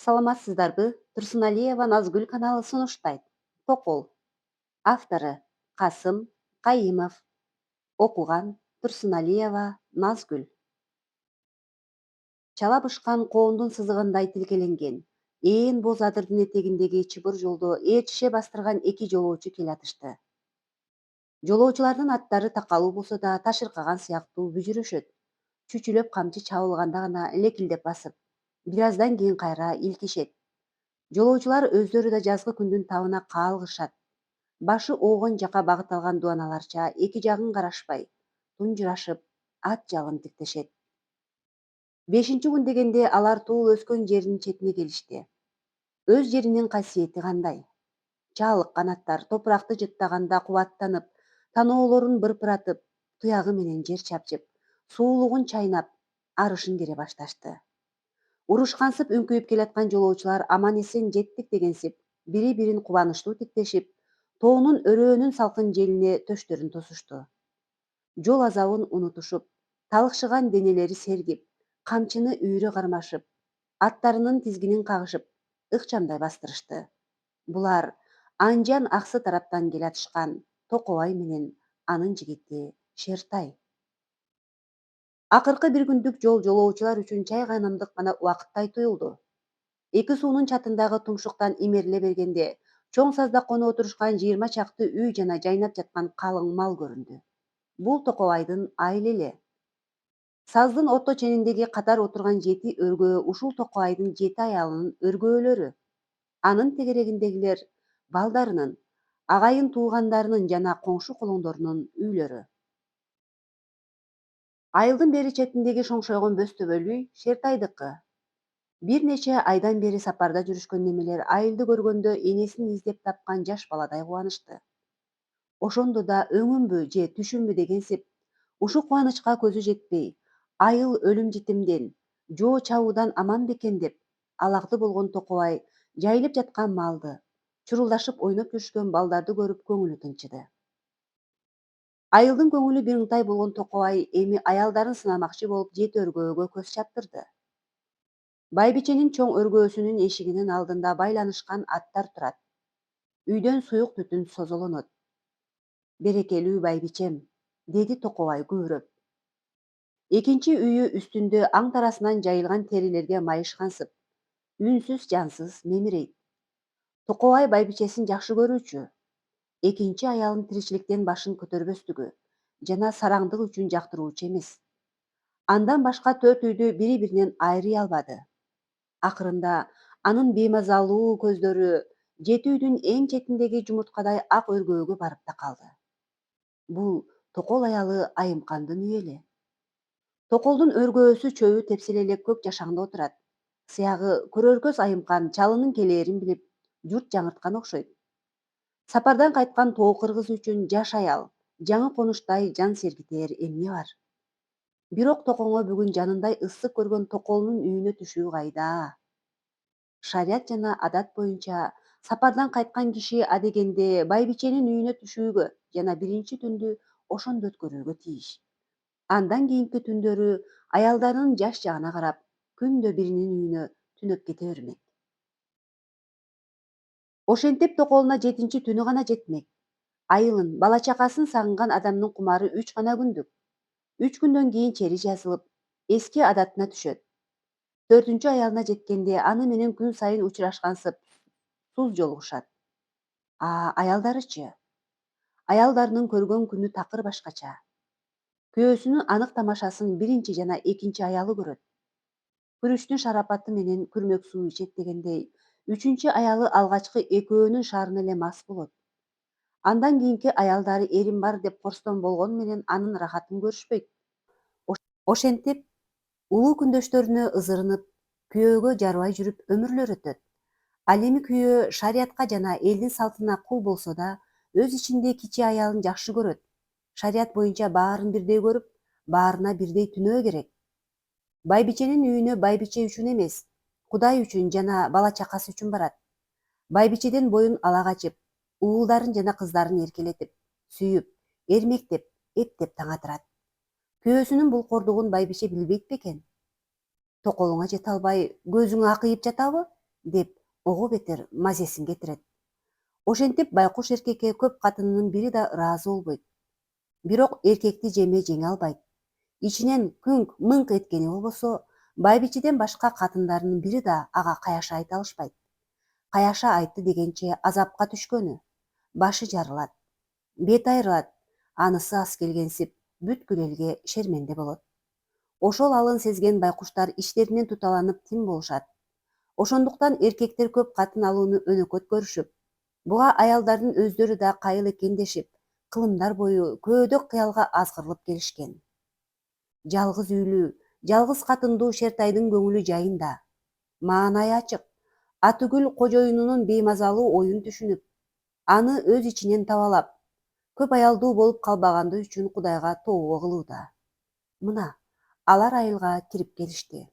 Саламатсыздарбы? Турсуналиева Назгүл каналы сунуштайт. Токол. Авторы Касым Кайымов. Окуган Турсуналиева Назгүл. Чала бышкан коондун сызыгындай тилкеленген. Ээн боз адырдын этегиндеги чыбыр жолдо ээрчише бастырган эки жолоочу келатышты. Жолоочулардын аттары такалуу болсо да ташыркаган сыяктуу бүжүрөшөт. Чүчүлөп камчы чабылганда гана лекилдеп басып, бир аздан кийин кайра илкишет. Жолоочулар өздөрү да жазгы күндүн табына каалгышат. Башы оогон жака багыт алган дубаналарча эки жагын карашпай, тунжурашып, ат жалын тиктешет. 5-күн дегенде алар тул өскөн жеринин четине келишти. Өз жеринин касиети кандай? Чаалыккан аттар топуракты жыттаганда кубаттанып, таноолорун бырпыратып, туягы менен жер чапчып, суулугун чайнап, арышын кере башташты. Урушкансып үңкүйүп келаткан жолоочулар аман эсен жеттик дегенсип, бири-бирин кубанычтуу тиктешип, тоонун өрөөнүн салкын желине төштөрүн тосушту. Жол азабын унутушуп, талыкшыган денелери сергип, камчыны үйрө кармашып, аттарынын тизгинин кагышып, ыкчамдай бастырышты. Булар Анжан аксы тараптан келатышкан Токобай менен анын жигити Шертай. Акыркы бир күндүк жол жолоочулар үчүн чай кайнамдык гана убакыттай туюлду. Эки суунун чатындагы тумшуктан имериле бергенде, чоң сазда коно отурушкан 20 чакты үй жана жайнап жаткан калың мал көрүндү. Бул Токобайдын айыл. Саздын орто чениндеги катар отурган 7 өргөө ушул Токобайдын 7 аялынын өргөөлөрү. Анын тегерегиндегилер балдарынын, агайын туугандарынын жана коңшу колоңдорунун үйлөрү. Айылдын бери четиндеги шоңшойгон бөстөбөл үй Шертайдыкы. Бир нече айдан бери сапарда жүрүшкөн немелер айылды көргөндө энесин издеп тапкан жаш баладай кубанышты. Ошондо да өңүмбү же түшүмбү дегенсип, ушул кубанычка көзү жетпей, айыл өлүм житимден, жоо чабуудан аман бекен деп, алакты болгон Токобай жайылып жаткан малды, чурулдашып ойноп жүрүшкөн балдарды көрүп көңүлү тынчыды. Айылдын көңүлү бир ыңтай болгон Токобай эми аялдарын сынамакчы болуп 7 өргөөгө көз чаптырды. Байбиченин чоң өргөөсүнүн эшигинин алдында байланышкан аттар турат. Үйдөн суюк түтүн созолонот. Берекелүү байбичем, деди Токобай күбүрөп. Экинчи үйү үстүндө аң тарасынан жайылган терилерге майышкансып, үнсүз жансыз мемирейт. Токобай байбичесин жакшы көрүүчү. Экинчи аялын тиричиликтен башын көтөрбөстүгү жана сараңдык үчүн жактыруучу эмес. Андан башка 4 үйдү бири-биринен айрый албады. Акырында анын беймазалуу көздөрү 7 үйдүн эң четиндеги жумурткадай ак өргөөгө барып такалды. Бул Токол аялы Айымкандын үйү эле. Токолдун өргөөсү чөбү тепселе эле көк жашаңда отурат. Сыягы көрөр көз Айымкан чалынын келээрин билип, журт жаңырткан окшойт. Сапардан кайткан тоо кыргыз үчүн жаш аял, жаңы конуштай жан сергитер эмне бар? Бирок токоңо бүгүн жанындай ысык көргөн Токолунун үйүнө түшүү кайда? Шарият жана адат боюнча сапардан кайткан киши адегенде байбиченин үйүнө түшүүгө жана биринчи түндү ошондо өткөрүүгө тийиш. Андан кийинки түндөрү аялдарынын жаш жагына карап, күндө биринин үйүнө түнөп кете бермек. Ошентип Токолуна 7-чи түнү гана жетмек. Айылын, бала чакасын сагынган адамдын кумары 3 гана күндүк. 3 күндөн кийин чери жазылып, эски адатына түшөт. 4-чү аялына жеткенде аны менен күн сайын учурашкансып, суз жолугушат. Аялдарычы? Аялдарынын көргөн күнү такыр башкача. Күйөөсүнүн анык тамашасын биринчи жана экинчи аялы көрөт. Күрүчтүн шарапаты менен күрмөк суу ичет дегендей, 3-чү аялы алгачкы экөөнүн шаарына эле мас болот. Андан кийинки аялдары эрим бар деп корстон болгону менен анын рахатын көрүшпөйт. Ошентип, улуу күндөштөрүнө ызырынып, күйөөгө жарбай жүрүп өмүрлөр өтөт. Ал эми күйөө шариятка жана элдин салтына кул болсо да, өз ичинде кичи аялын жакшы көрөт. Шарият боюнча баарын бирдей көрүп, баарына бирдей түнөө керек. Байбиченин үйүнө байбиче үчүн эмес, Кудай үчүн жана бала чакасы үчүн барат. Байбичеден боюн ала качып, уулдарын жана кыздарын эркелетип, сүйүп, эрмектеп, эптеп таң атырат. Күйөөсүнүн бул кордугун байбиче билбейт бекен? Токолуңа жете албай, көзүң акыйып жатабы? деп ого бетер мазесин кетирет. Ошентип байкуш эркекке көп катынынын бири да ыраазы болбойт. Бирок эркекти жеме жеңе албайт. Ичинен күңк мыңк эткени болбосо, байбичеден башка катындарынын бири да ага каяша айта алышпайт. Каяша айтты дегенче азапка түшкөнү. Башы жарылат, бет айрылат, анысы ас келгенсип бүткүл элге шерменде болот. Ошол алын сезген байкуштар иштеринен туталанып тим болушат. Ошондуктан эркектер көп катын алууну өнөкөт көрүшүп, буга аялдардын өздөрү да кайыл экен дешип, кылымдар бою көөдө кыялга азгырылып келишкен. Жалгыз үйлүү, жалгыз катындуу Шертайдын көңүлү жайында. Маанайы ачык. Атүгүл кожоюнунун беймазалуу оюн түшүнүп, аны өз ичинен табалап, көп аялдуу болуп калбагандыгы үчүн Кудайга тообо кылууда. Мына, алар айылга кирип келишти.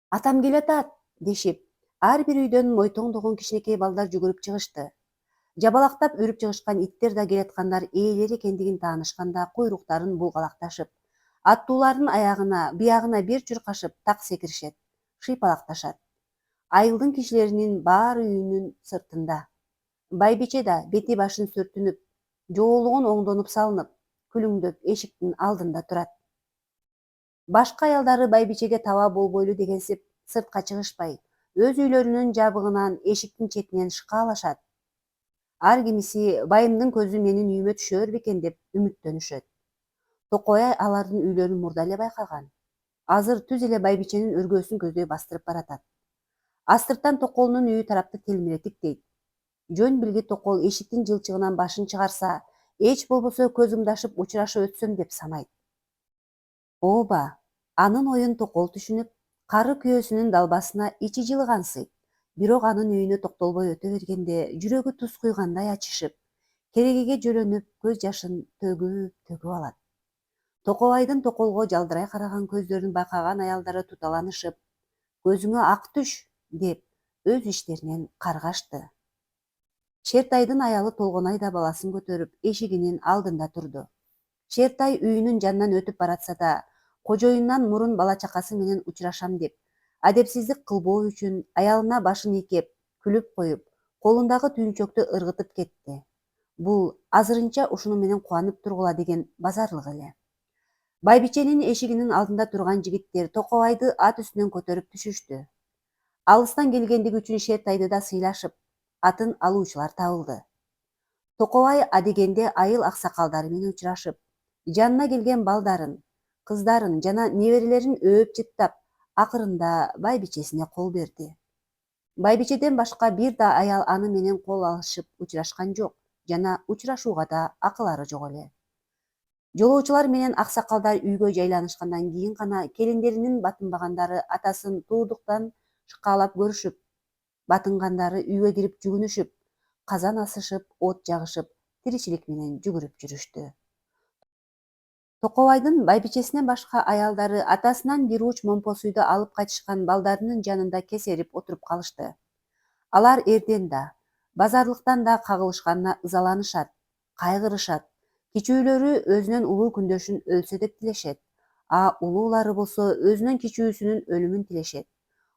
Атам келатат, дешип, ар бир үйдөн мойтоңдогон кичинекей балдар жүгүрүп чыгышты. Жабалактап үрүп чыгышкан иттер да келаткандар ээлери экендигин таанышканда куйруктарын булгалакташып, аттуулардын аягына, биягына бир чуркашып так секиришет, шыйпалакташат. Айылдын кишилеринин баары үйүнүн сыртында. Байбиче да бети башын сүртүнүп, жоолугун оңдонуп салынып, күлүңдөп эшиктин алдында турат. Башка аялдары байбичеге таба болбойлу дегенсип сыртка чыгышпай, өз үйлөрүнүн жабыгынан эшиктин четинен шыкаалашат. Ар кимиси байымдын көзү менин үйүмө түшөр бекен деп үмүттөнүшөт. Токой алардын үйлөрүн мурда эле байкаган. Азыр түз эле байбиченин өргөөсүн көздөй бастырып баратат. Астыртан Токолунун үйү тарапты телмиретик дейт. Жөн билги Токол эшиктин жылчыгынан башын чыгарса, эч болбосо көз ымдашып учурашып өтсөм деп санайт. Ооба, анын оюн Токол түшүнүп, кары күйөөсүнүн далбасына ичи жылгансыйт. Бирок анын үйүнө токтолбой өтө бергенде жүрөгү туз куйгандай ачышып, керегеге жөлөнүп, көз жашын төгүп алат. Токобайдын Токолго жалдырай караган көздөрүн байкаган аялдары туталанышып, көзүңө ак түш, деп өз иштеринен каргашты. Шертайдын аялы Толгонай да баласын көтөрүп эшигинин алдында турду. Шертай үйүнүн жанынан өтүп баратса да, кожоюндан мурун бала чакасы менен учурашам деп, адепсиздик кылбоо үчүн аялына башын ийкеп, күлүп коюп, колундагы түйүнчөктү ыргытып кетти. Бул азырынча ушуну менен кубанып тургула деген базарлык эле. Байбиченин эшигинин алдында турган жигиттер Токобайды ат үстүнөн көтөрүп түшүштү. Алыстан келгендиги үчүн Шертайды да сыйлашып, атын алуучулар табылды. Токобай адегенде айыл аксакалдары менен учурашып, жанына келген балдарын, кыздарын жана неберелерин өөп жыттап, акырында байбичесине кол берди. Байбичеден башка бир да аял аны менен кол алышып учурашкан жок жана учурашууга да акылары жок эле. Жолоочулар менен аксакалдар үйгө жайланышкандан кийин гана келиндеринин батынбагандары атасын туудуктан шыкаалап көрүшүп, батынгандары үйгө кирип жүгүнүшүп, казан асышып, от жагышып, тиричилик менен жүгүрүп жүрүштү. Токобайдын байбичесинен башка аялдары атасынан бир уч момпосуйду алып кайтышкан балдарынын жанында кесерип отуруп калышты. Алар эрден да, базарлыктан да кагылышканына ызаланышат, кайгырышат. Кичүүлөрү өзүнөн улуу күндөшүн өлсө деп тилешет, а улуулары болсо өзүнүн кичүүсүнүн өлүмүн тилешет.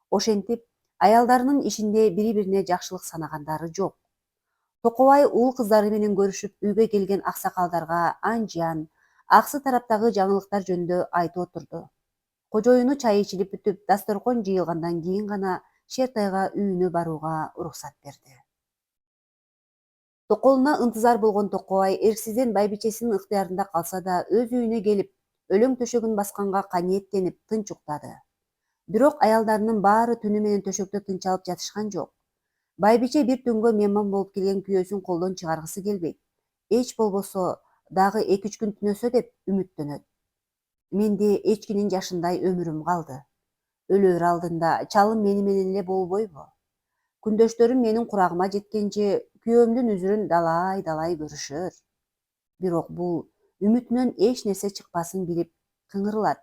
Ошентип, аялдарынын ишинде бири-бирине жакшылык санагандары жок. Токобай уул кыздары менен көрүшүп үйгө келген аксакалдарга анжан, аксы тараптагы жаңылыктар жөнүндө айтып отурду. Кожоюну чай ичилип бүтүп, дасторкон жыйылгандан кийин гана Шертайга үйүнө барууга уруксат берди. Токолуна ынтызар болгон Токобай эрксизден байбичесинин ыктыярында калса да, өз үйүнө келип, өлөң төшөгүн басканга каниеттенип тынч уктады. Бирок аялдарынын баары түнү менен төшөктө тынчалып жатышкан жок. Байбиче бир түнгө мейман болуп келген күйөөсүн колдон чыгаргысы келбейт. Эч болбосо дагы 2-3 күн түнөсө деп үмүттөнөт. Менде эчкинин жашындай өмүрүм калды. Өлөр алдында чалым мени менен эле болбойбу? Күндөштөрүм менин курагыма жеткенче күйөөмдүн үзүрүн далай көрүшөр. Бирок бул үмүтүнөн эч нерсе чыкпасын билип кыңырылат,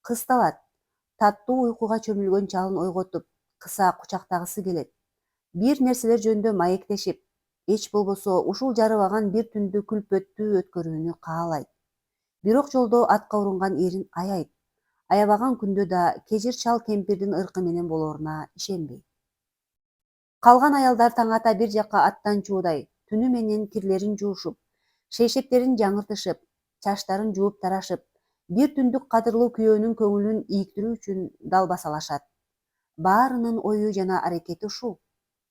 кысталат, таттуу уйкуга чөмүлгөн чалын ойготуп, кыса кучактагысы келет. Бир нерселер жөнүндө маектешип, эч болбосо ушул жарыбаган бир түндү күлпөттүү өткөрүүнү каалайт. Бирок жолдо атка урунган эрин аяйт. Аябаган күндө да кежир шал кемпирдин ыркы менен болоруна ишенбейт. Калган аялдар таң ата бир жакка аттанчуудай түнү менен кирлерин жуушуп, шейшектерин жаңыртышып, чачтарын жууп тарашып, бир түндүк кадырлуу күйөөнүн көңүлүн ийиктирүү үчүн далбасалашат. Баарынын ою жана аракети ушул.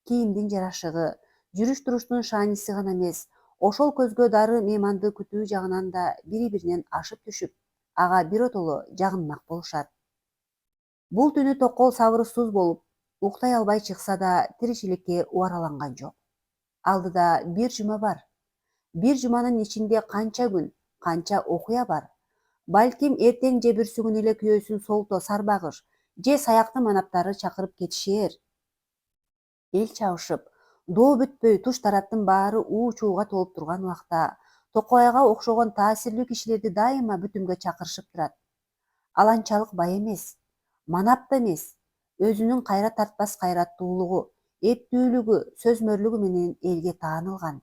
Кийимдин жарашыгы, жүрүш-туруштун шааниси гана эмес, ошол көзгө дары мейманды күтүү жагынан да бири-биринен ашып түшүп, ага биротоло жагынмак болушат. Бул түнү токол сабырсыз болуп, уктай албай чыкса да тиричиликке убараланган жок. Алдыда бир жума бар. Бир жуманын ичинде канча күн, канча окуя бар. Балким эртең же бүрсүгүн эле күйөөсүн солто сарбагыш же саякты манаптары чакырып кетишээр. Эл чабышып, доо бүтпөй туш тараптын баары уу-чууга толуп турган убакта Токойга окшогон таасирлүү кишилерди дайыма бүтүмгө чакырышып турат. Ал анчалык бай эмес, манап да эмес, өзүнүн кайра тартпас кайраттуулугу, эптүүлүгү, сөзмөрлүгү менен элге таанылган.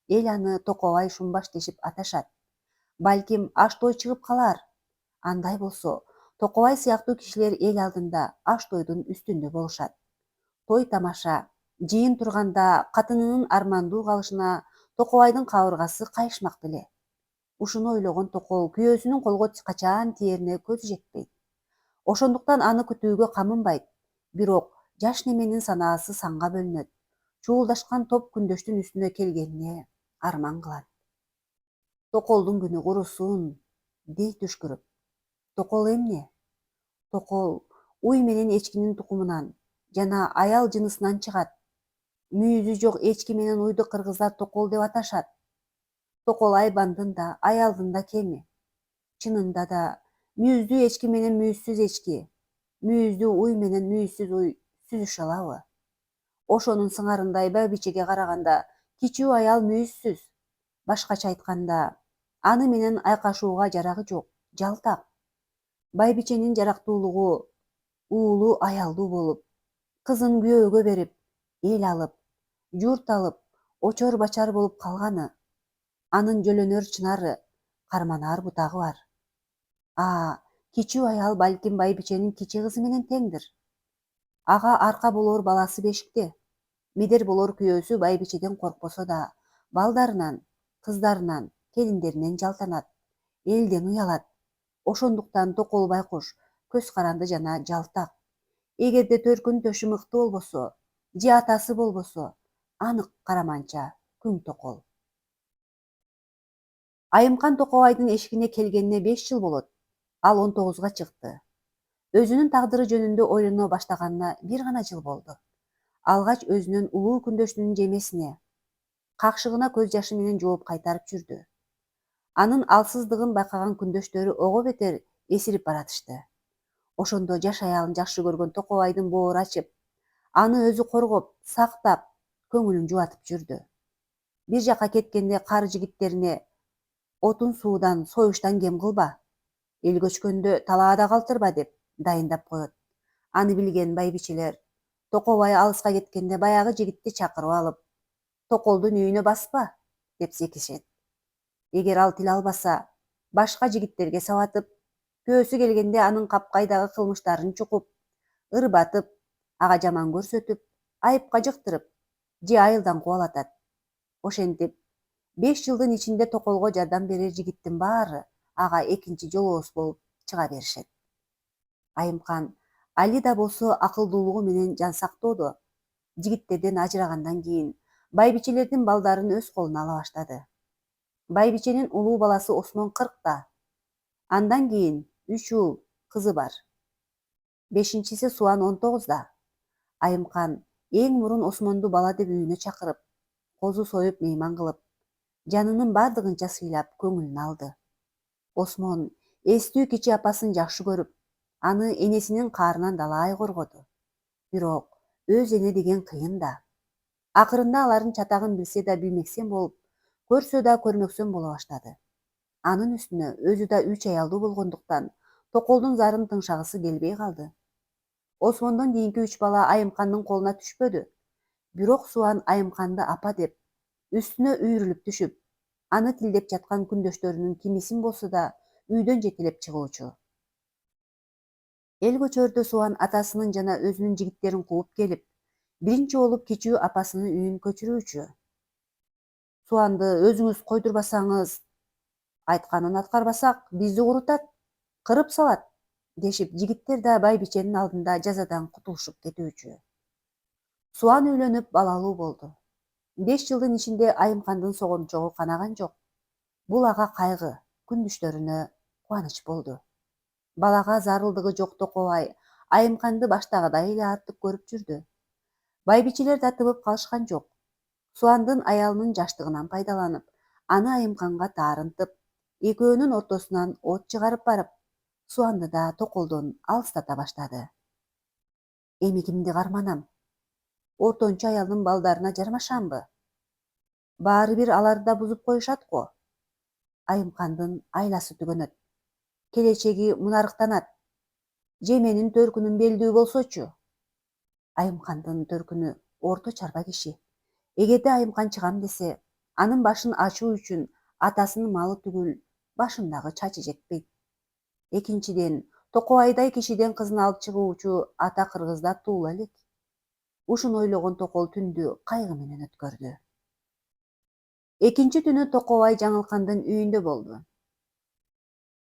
Эл аны Токобай Шумбаш дешип аташат. Балким аш-той чыгып калар. Андай болсо, Токобай сыяктуу кишилер эл алдында аш-тойдун үстүндө болушат. Той тамаша, жыйын турганда катынынын армандуу калышына Токобайдын кабыргасы кайышмак беле. Ушуну ойлогон Токол күйөөсүнүн колго качаан тиерине көзү жетпейт. Ошондуктан аны күтүүгө камынбайт. Бирок жаш неменин санаасы санга бөлүнөт. Чуулдашкан топ күндөштүн үстүнө келгенине арман кылат. Токолдун күнү курусун, дейт түшкүрүп. Токол эмне? Токол уй менен эчкинин тукумунан жана аял жынысынан чыгат. Мүйүзү жок эчки менен уйду кыргыздар токол деп аташат. Токол айбандын да, аялдын да кеми. Чынында да мүйүздүү эчки менен мүйүзсүз эчки, мүйүздүү уй менен мүйүзсүз уй сүзүшө алабы? Ошонун сыңарындай байбичеге караганда кичүү аял мүйүзсүз. Башкача айтканда, аны менен айкашууга жарагы жок, жалтак. Байбиченин жарактуулугу уулу аялдуу болуп, кызын күйөөгө берип, эл алып, журт алып, очор бачар болуп калганы. Анын жөлөнөр чынары, карманаар бутагы бар. Кичүү аял балким байбиченин кичи кызы менен теңдир. Ага арка болоор баласы бешикте. Медер болоор күйөөсү байбичеден коркпосо да, балдарынан, кыздарынан, келиндеринен жалтанат, элден уялат. Ошондуктан Токол байкуш көз каранды жана жалтак. Эгерде төркүн төшү мыкты болбосо, же атасы болбосо, анык караманча күң Токол. Айымкан Токобайдын эшигине келгенине 5 жыл болот. Ал 19-га чыкты. Өзүнүн тагдыры жөнүндө ойлоно баштаганына бир гана жыл болду. Алгач өзүнүн улуу күндөшүнүн жемесине, какшыгына көз жашы менен жооп кайтарып жүрдү. Анын алсыздыгын байкаган күндөштөрү ого бетер эсирип баратышты. Ошондо жаш аялын жакшы көргөн Токобайдын боору ачып, аны өзү коргоп, сактап, көңүлүн жубатып жүрдү. Бир жакка кеткенде кар жигиттерине отун суудан, союштан кем кылба. Эл көчкөндө талаада калтырба деп дайындап коет. Аны билген байбичелер Токобай алыска кеткенде баягы жигитти чакырып алып, Токолдун үйүнө баспа деп зекишет. Эгер ал тил албаса, башка жигиттерге сабатып, көөсү келгенде анын капкайдагы кылмыштарын чукуп, ырбатып, ага жаман көрсөтүп, айыпка жыктырып, же айылдан кубалатат. Ошентип 5 жылдын ичинде Токолго жардам берер жигиттин баары ага экинчи жолоос болуп чыга беришет. Айымкан Али да болсо акылдуулугу менен жан сактоодо. Жигиттерден ажырагандан кийин байбичелердин балдарын өз колуна ала баштады. Байбиченин улуу баласы Осмон 40-та. Андан кийин 3 уул кызы бар. Бешинчиси Суан 19-да. Айымкан эң мурун Осмонду бала деп үйүнө чакырып, козу союп мейман кылып, жанынын бардыгынча сыйлап көңүлүн алды. Осмон эстүү кичи апасын жакшы көрүп, аны энесинин каарынан далай коргоду. Бирок өз эне деген кыйын да. Акырында алардын чатагын билсе да билмексен болуп, көрсө да көрмөксөн боло баштады. Анын үстүнө өзү да 3 аялдуу болгондуктан Токолдун зарын тыңшагысы келбей калды. Осмондон кийинки 3 бала Айымкандын колуна түшпөдү. Бирок Суан Айымканды апа деп, үстүнө үйрүлүп түшүп, аны тилдеп жаткан күндөштөрүнүн кимисин болсо да үйдөн жетелеп чыгуучу. Эл көчөрдө Суан атасынын жана өзүнүн жигиттерин кууп келип, биринчи болуп кичүү апасынын үйүн көчүрүүчү. Суанды өзүңүз койдурбасаңыз, айтканын аткарбасак бизди курутат, кырып салат дешип, жигиттер да байбиченин алдында жазадан кутулушуп кетүүчү. Суан үйлөнүп балалуу болду. 5 жылдын ичинде Айымкандын согончогу канаган жок. Бул ага кайгы, күндүштөрүнө кубаныч болду. Балага зарылдыгы жок Токобай Айымканды баштагыдай эле артык көрүп жүрдү. Байбичелер да тыбып калышкан жок. Суандын аялынын жаштыгынан пайдаланып, аны Айымканга таарынтып, экөөнүн ортосунан от чыгарып барып, Суанды да Токолдон алыстата баштады. Эми кимди карманам? Ортончу аялдын балдарына жармашамбы? Баары бир аларды да бузуп коюшат го. Айымкандын айласы түгөнөт. Келечеги мунарыктанат. Же менин төркүнүм белдүү болсочу. Айымкандын төркүнү орто чарба киши. Эгерде Айымкан чыгам десе, анын башын ачуу үчүн атасынын малы түгүл, башындагы чачы жетпейт. Экинчиден, Токобайдай кишиден кызын алып чыгуучу ата кыргызда туула элек. Ушуну ойлогон Токол түндү кайгы менен өткөрдү. Экинчи түнү Токобай Жаңылкандын үйүндө болду.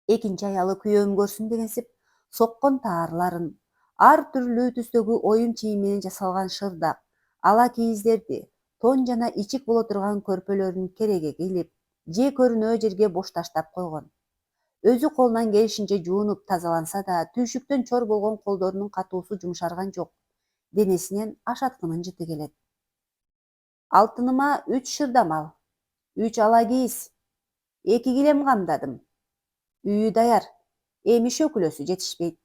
Экинчи аялы күйөөм көрсүн дегенсип, соккон таарларын, ар түрлүү түстөгү оюн чийим менен жасалган шырдак, ала кийиздерди, тон жана ичик боло турган көрпөлөрүн кереге кийлип, же көрүнөө жерге бош таштап койгон. Өзү колунан келишинче жуунуп тазаланса да, түйшүктөн чор болгон колдорунун катуусу жумшарган жок. Денесинен ашаткынын жыты келет. Алтыныма 3 шырдам ал, 3 ала кийиз, 2 килем камдадым. Үйү даяр, эми шөкүлөсү жетишпейт.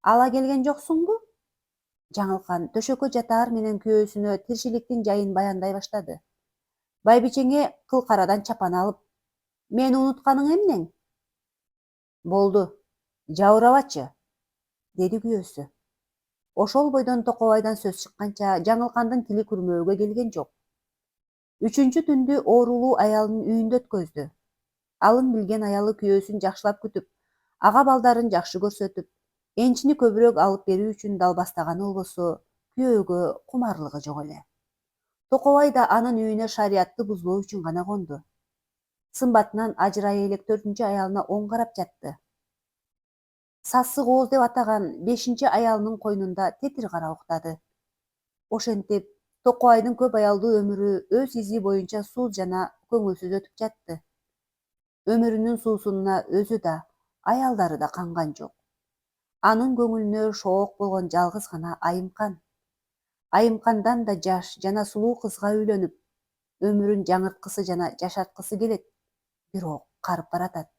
Ала келген жоксуңбу? Жаңылкан төшөккө жатаар менен күйөөсүнө тирчиликтин жайын баяндай баштады. Байбичеңе кылкарадан чапан алып, мени унутканың эмнең? Болду, жабырабачы, деди күйөөсү. Ошол бойдон Токобайдан сөз чыкканча Жаңылкандын тили күрмөөгө келген жок. Үчүнчү түндү оорулуу аялынын үйүндө өткөздү. Алын билген аялы күйөөсүн жакшылап күтүп, ага балдарын жакшы көрсөтүп, энчини көбүрөөк алып берүү үчүн далбастаганы болбосо, күйөөгө кумарлыгы жок эле. Токобай да анын үйүнө шариятты бузбоо үчүн гана конду. Сымбатынан ажырайы элек 4-чү аялына оң карап жатты. Сасык ооз деп атаган 5-чи аялынын койнунда тетир кара уктады. Ошентип, Токобайдын көп аялдуу өмүрү өз изи боюнча сууз жана көңүлсүз өтүп жатты. Өмүрүнүн суусуна өзү да, аялдары да канган жок. Анын көңүлүнө шоок болгон жалгыз гана Айымкан. Айымкандан да жаш жана сулуу кызга үйлөнүп, өмүрүн жаңырткысы жана жашарткысы келет, бирок карып баратат.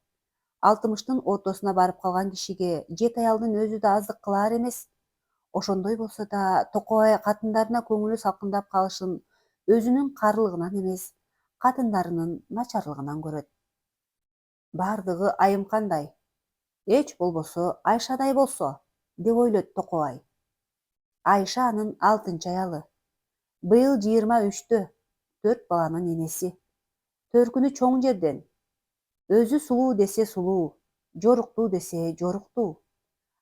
60-тын ортосуна барып калган кишиге жет аялдын өзү да аздык кылаар эмес. Ошондой болсо да, Токобай катындарына көңүлү салкындап калышын өзүнүн карылыгынан эмес, катындарынын начарлыгынан көрөт. Бардыгы Айымкандай, эч болбосо Айшадай болсо, деп ойлойт Токобай. Айша анын 6-чы аялы. Быйыл 23-тө, 4 баланын энеси. Төркүнү чоң жерден. Өзү сулуу десе сулуу, жоруктуу десе жоруктуу.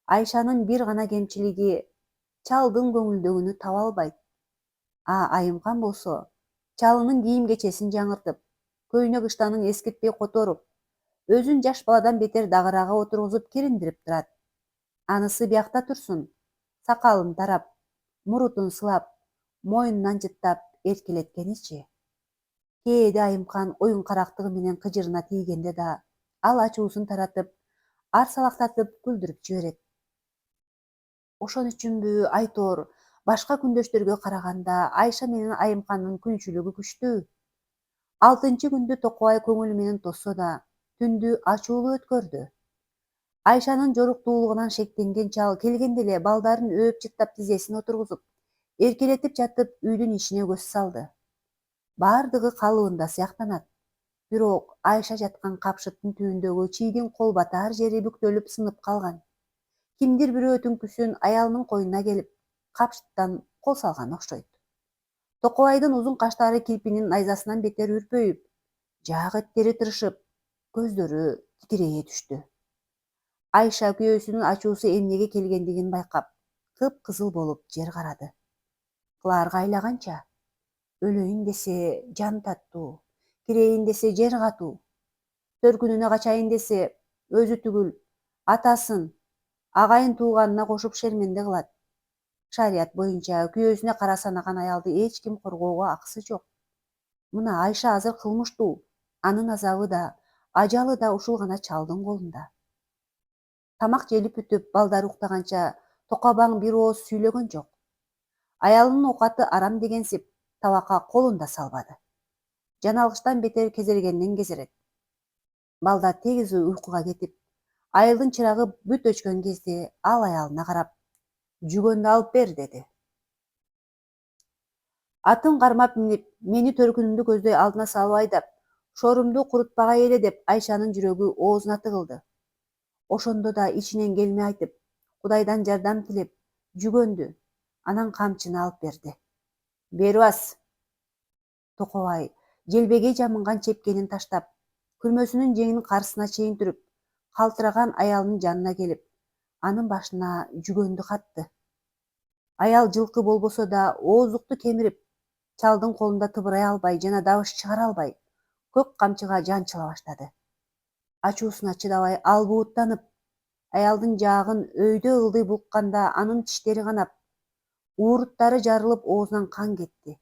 Айшанын бир гана кемчилиги чалдын көңүлдөгүнү таба албайт. Айымкан болсо, чалынын кийим кечесин жаңыртып, көйнөк ыштанын эскиртпей которуп, өзүн жаш баладан бетер дагырага отургузуп кириндирип турат. Анысы биякта турсун, сакалын тарап, мурутун сылап, мойнунан жыттап эркелеткеничи. Кээде Айымкан оюн карактыгы менен кыжырына тийгенде да, ал ачуусун таратып, арсалактатып күлдүрүп жиберет. Ошон үчүнбү айтор, башка күндөштөргө караганда Айша менен Айымкандын күнчүлүгү күчтүү. 6-чы күндү Токобай көңүлү менен тосса да, түндү ачуулуу өткөрдү. Айшанын жоруктуулугунан шектенген чал келгенде эле балдарын өөп жыттап тизесине отургузуп, эркелетип жатып үйдүн ичине көз салды. Бардыгы калыбында сыяктанат. Бирок Айша жаткан капшыттын түбүндөгү чийдин кол батаар жери бүктөлүп сынып калган. Кимдир бирөө түнкүсүн аялынын койнуна келип, капшыттан кол салган окшойт. Токобайдын узун каштары кирпинин найзасынан бетер үрпөйүп, жаак эттери тырышып, көздөрү тикирейе түштү. Айша күйөөсүнүн ачуусу эмнеге келгендигин байкап, кыпкызыл болуп жер карады. Кылаарга айлаганча. Өлөйүн десе жан таттуу, кирейин десе жер катуу. Төркүнүнө качайын десе өзү түгүл атасын, агайын тууганына кошуп шерменде кылат. Шарият боюнча күйөөсүнө кара санаган аялды эч ким коргоого акысы жок. Мына Айша азыр кылмыштуу. Анын азабы да, ажалы да ушул гана чалдын колунда. Тамак желип бүтүп, балдары уктаганча Токобаң бир ооз сүйлөгөн жок. Аялынын оокаты арам дегенсип, табакка колун да салбады. Жаналгычтан бетер кезергенден кезерет. Балдар тегиз уйкуга кетип, айылдын чырагы бүт өчкөн кезде ал аялына карап, жүгөндү алып бер деди. Атын кармап минип, мени төркүнүмдү көздөй алдына салып айдап, шорумду курутпагай эле деп Айшанын жүрөгү оозуна тыгылды. Ошондо да ичинен келме айтып, Кудайдан жардам тилеп, жүгөндү, анан камчыны алып берди. Берип ас. Токобай желбегей жамынган чепкенин таштап, күрмөсүнүн жеңин каршысына чейин түрүп, калтыраган аялынын жанына келип, анын башына жүгөндү катты. Аял жылкы болбосо да ооздукту кемирип, чалдын колунда тыбырай албай жана дабыш чыгара албай, көк камчыга жанчыла баштады. Ачуусуна чыдабай ал бууттанып, аялдын жаагын өйдө ылдый булкканда анын тиштери канап, ууруттары жарылып оозунан кан кетти.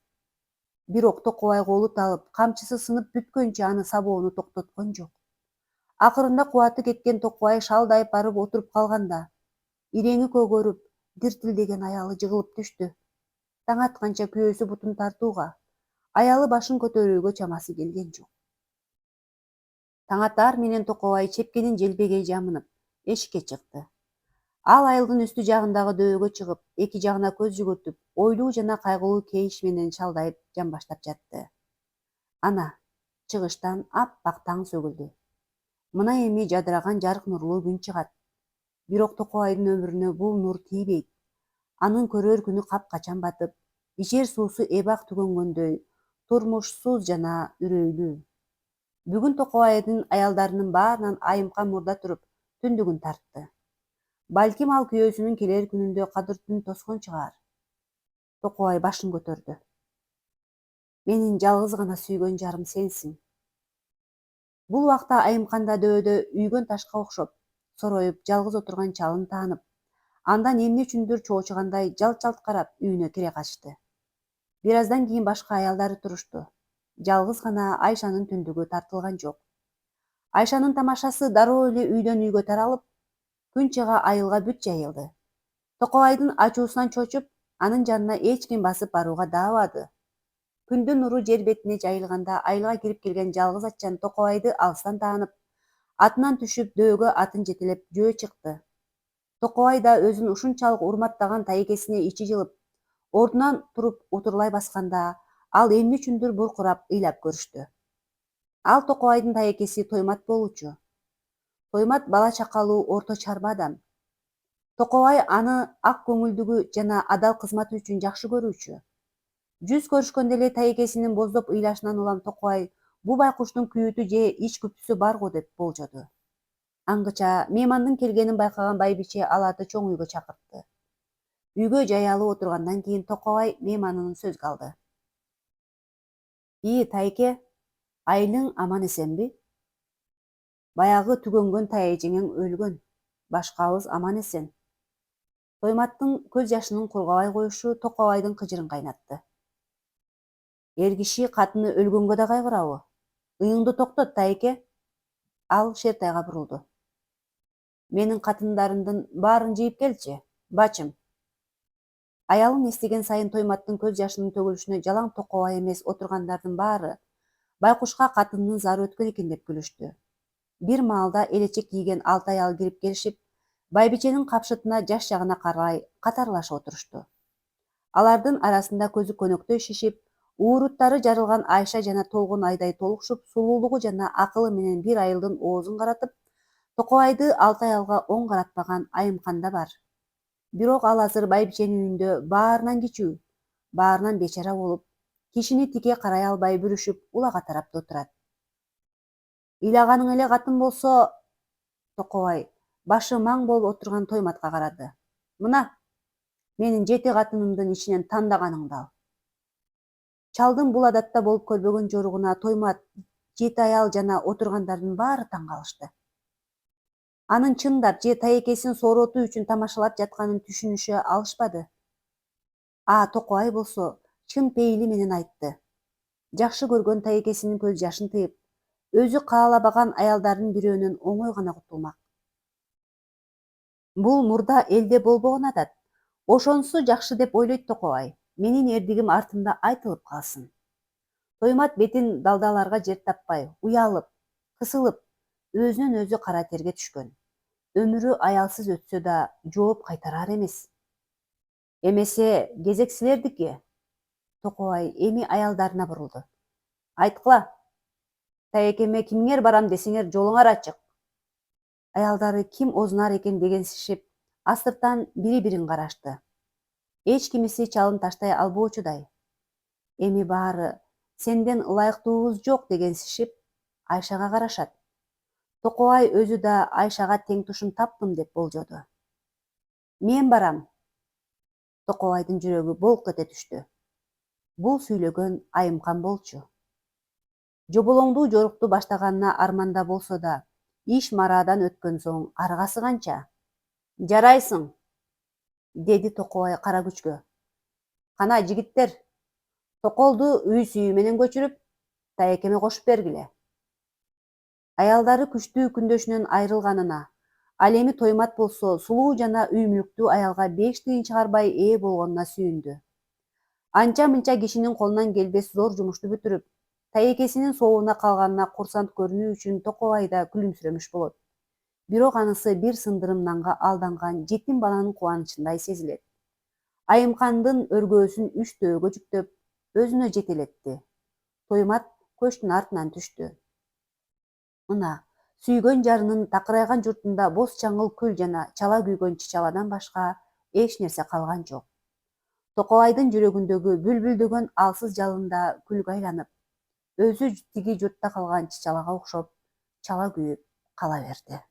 Бирок Токобай колу талып, камчысы сынып бүткөнчө аны сабоону токтоткон жок. Акырында кубаты кеткен Токобай шалдайып барып отуруп калганда, иреңи көгөрүп, диртилдеген аялы жыгылып түштү. Таң атканча күйөөсү бутун тартууга, аялы башын көтөрүүгө чамасы келген жок. Таң атаар менен Токобай чепкенин желбегей жамынып, эшикке чыкты. Ал айылдын үстү жагындагы дөөгө чыгып, эки жагына көз жүгүртүп, ойлуу жана кайгылуу кейиш менен шалдайып жамбаштап жатты. Ана, чыгыштан аппак таң сөгүлдү. Мына эми жадыраган жарык нурлуу күн чыгат. Бирок Токобайдын өмүрүнө бул нур тийбейт. Анын көрөр күнү капкачан батып, ичер суусу эбак түгөнгөндөй, турмушсуз жана үрөйлүү. Бүгүн Токобайдын аялдарынын баарынан айымкан мурда туруп, түндүгүн тартты. Балким ал күйөөсүнүн келер күнүндө кадыр түн тоскон чыгаар. Токобай башын көтөрдү. Менин жалгыз гана сүйгөн жарым сенсиң. Бул убакта айымканда дөбөдө үйгөн ташка окшоп, сороюп жалгыз отурган чалын таанып, андан эмне үчүндүр чоочугандай жалт-жалт карап үйүнө кире качты. Бир аздан кийин башка аялдары турушту. Жалгыз гана Айшанын түндүгү тартылган жок. Айшанын тамашасы дароо эле үйдөн үйгө таралып, күн чыга айылга бүт жайылды. Токобайдын ачуусунан чочуп, анын жанына эч ким басып барууга даабады. Күндүн нуру жер бетине жайылганда айылга кирип келген жалгыз атчан Токобайды алыстан таанып, атынан түшүп дөөгө атын жетелеп жөө чыкты. Токобай да өзүн ушунчалык урматтаган тайкесине ичи жылып, ордунан туруп утурлай басканда, ал эмне үчүндүр буркурап ыйлап көрүштү. Ал Токобайдын тайкеси Тоймат болчу. Тоймат бала чакалуу орто чарба адам. Токобай аны ак көңүлдүгү жана адал кызматы үчүн жакшы көрүүчү. Жүз көрүшкөндө эле тайкесинин боздоп ыйлашынан улам Токобай бул байкуштун күйүтү же ич күптүсү бар го деп болжоду. Аңгыча меймандын келгенин байкаган байбиче аларды чоң үйгө чакыртты. Үйгө жаялып отургандан кийин Токобай мейманын сөзгө алды. Тайке, айылың аман эсенби? Баягы түгөнгөн тайэжеңең өлгөн, башкабыз аман эсен. Тойматтын көз жашынын кургабай коюшу Токобайдын кыжырын кайнатты. Эр киши катыны өлгөнгө да кайгырабы? Ыйыңды токтот, Тайке. Ал Шертайга бурулду. Менин катындарымдын баарын жыйып келчи, бачым. Аялын эстеген сайын Тойматтын көз жашынын төгүлүшүнө жалаң Токобай эмес отургандардын баары байкушка катынынын зары өткөн экен деп күлүштү. Бир маалда элечек кийген 6 аял кирип келишип, байбиченин капшытына жаш жагына карай катарлашып отурушту. Алардын арасында көзү көнөктөй шишип, ууруттары жарылган Айша жана толгон айдай толукшуп, сулуулугу жана акылы менен бир айылдын оозун каратып, Токобайды 6 аялга оң каратпаган Айымканда бар. Бирок ал азыр байбиченин үйүндө баарынан кичүү, баарынан бечара болуп, кишини тике карай албай бүрүшүп, улага тарапта отурат. Ыйлаганың эле катын болсо, Токобай башы маң болуп отурган Тойматка карады. Мына, менин 7 катынымдын ичинен тандаганыңды ал. Чалдын бул адатта болуп көрбөгөн жоругуна Тоймат, жети аял жана отургандардын баары таң калышты. Анын чындап же тайекесин сооротуу үчүн тамашалап жатканын түшүнүшө алышпады. Токобай болсо чын пейили менен айтты. Жакшы көргөн тайекесинин көз жашын тыйып, өзү каалабаган аялдардын бирөөнөн оңой гана кутулмак. Бул мурда элде болбогон адат. Ошонусу жакшы деп ойлойт Токобай. Менин эрдигим артымда айтылып калсын. Тоймат бетин далдаларга жер таппай, уялып, кысылып, өзүнөн өзү кара терге түшкөн. Өмүрү аялсыз өтсө да жооп кайтарар эмес. Эмесе кезек силердики? Токобай эми аялдарына бурулду. Айткыла, тайекеме кимиңер барам десеңер жолуңар ачык. Аялдары ким озунар экен дегенсишип, астыртан бири-бирин карашты. Эч кимиси чалын таштай албоочудай. Эми баары сенден ылайыктуубуз жок дегенсишип, Айшага карашат. Токобай өзү да Айшага тең тушун таптым деп болжоду. Мен барам. Токобайдын жүрөгү болк эте түштү. Бул сүйлөгөн Айымкан болчу. Жоболоңдуу жорукту баштаганына арманда болсо да, иш мараадан өткөн соң аргасы канча? Жарайсың, деди Токобай кара күчкө. Кана жигиттер, токолду үй сүйүү менен көчүрүп, тайекеме кошуп бергиле. Аялдары күчтүү күндөшүнөн айрылганына, ал эми Тоймат болсо сулуу жана үй мүлктүү аялга 5 тыйын чыгарбай ээ болгонуна сүйүндү. Анча-мынча кишинин колунан келбес зор жумушту бүтүрүп, тайекесинин сообуна калганына курсант көрүнүү үчүн Токобай да күлүмсүрөмүш болот. Бирок анысы бир сындырым нанга алданган жетим баланын кубанычындай сезилет. Айымкандын өргөөсүн 3 төөгө жүктөп, өзүнө жетелетти. Тоймат көчтүн артынан түштү. Мына, сүйгөн жарынын такырайган журтунда боз чаңгыл күл жана чала күйгөн чычаладан башка эч нерсе калган жок. Токобайдын жүрөгүндөгү бүлбүлдөгөн алсыз жалында күлгө айланып, өзү тиги журтта калган чычалага окшоп чала күйүп кала берди.